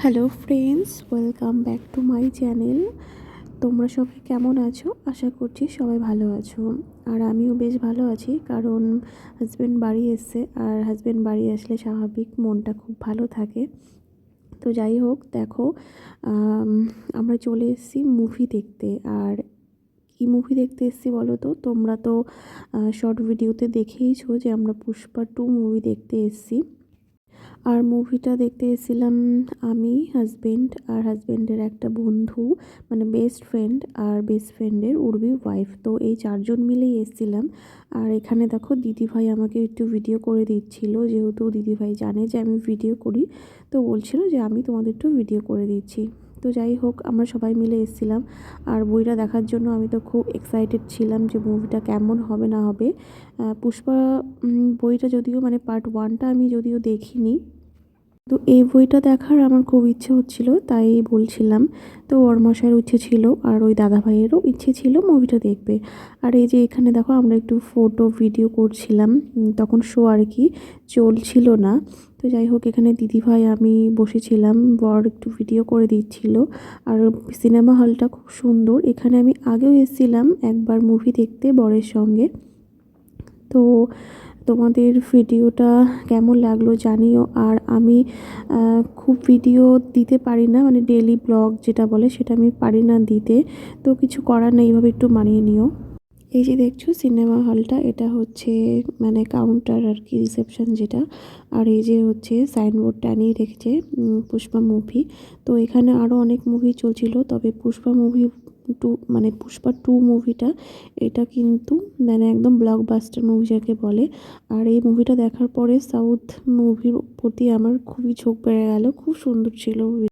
Hello friends, welcome back to my channel. তোমরা সবাই কেমন আছো? আশা করছি সবাই ভালো আছো। আর আমিও বেশ ভালো আছি, কারণ হাজব্যান্ড বাড়ি এসছে, আর হাজব্যান্ড বাড়ি আসলে স্বাভাবিক মনটা খুব ভালো থাকে। তো যাই হোক, দেখো, আম, আমরা চলে এসেছি মুভি দেখতে। আর কি মুভি দেখতে এসেছি বলো তো? তোমরা তো শর্ট ভিডিওতে দেখেইছো যে আমরা পুষ্পা 2 মুভি দেখতে এসেছি। আর মুভিটা দেখতে এসেছিলাম আমি, হাজবেন্ড আর হাজবেন্ডের একটা বন্ধু, মানে বেস্ট ফ্রেন্ড, আর বেস্ট ফ্রেন্ডের উর্বি ওয়াইফ। তো এই চারজন মিলেই এসেছিলাম। আর এখানে দেখো, দিদিভাই আমাকে একটু ভিডিও করে দিচ্ছিল, যেহেতু দিদিভাই জানে যে আমি ভিডিও করি, তো বলছিল যে আমি তোমাদের একটু ভিডিও করে দিচ্ছি। তো যাই হোক, আমরা সবাই মিলে এসেছিলাম। আর বইটা দেখার জন্য আমি তো খুব এক্সাইটেড ছিলাম যে মুভিটা কেমন হবে না হবে। পুষ্পা বইটা যদিও, মানে পার্ট 1টা আমি যদিও দেখিনি, তো এই বইটা দেখার আমার খুব ইচ্ছে হচ্ছিল, তাই বলছিলাম। তো ওর মশাইয়ের ইচ্ছে ছিল, আর ওই দাদা ভাইয়েরও ইচ্ছে ছিল মুভিটা দেখবে। আর এই যে এখানে দেখো, আমরা একটু ফটো ভিডিও করছিলাম, তখন শো আর কি চলছিল না। তো যাই হোক, এখানে দিদিভাই আমি বসেছিলাম, বর একটু ভিডিও করে দিচ্ছিল। আর সিনেমা হলটা খুব সুন্দর। এখানে আমি আগেও এসেছিলাম একবার মুভি দেখতে বরের সঙ্গে। তো তোমাদের ভিডিওটা কেমন লাগলো জানিও। আর আমি খুব ভিডিও দিতে পারি না, মানে ডেলি ব্লগ যেটা বলে সেটা আমি পারি না দিতে। তো কিছু করার নেই, এইভাবে একটু মানিয়ে নিও। এই যে দেখছো সিনেমা হলটা, এটা হচ্ছে মানে কাউন্টার আর কি, রিসেপশন যেটা। আর এই যে হচ্ছে সাইনবোর্ড টানিয়ে রেখেছে পুষ্পা মুভি। তো এখানে আরও অনেক মুভি চলছিল, তবে পুষ্পা 2, মানে পুষ্পা 2 মুভিটা, এটা কিন্তু মানে একদম ব্লকবাস্টার মুভি যাকে বলে। আর এই মুভিটা দেখার পরে সাউথ মুভির প্রতি আমার খুবই ঝোঁক বেড়ে গেল, খুব সুন্দর ছিল।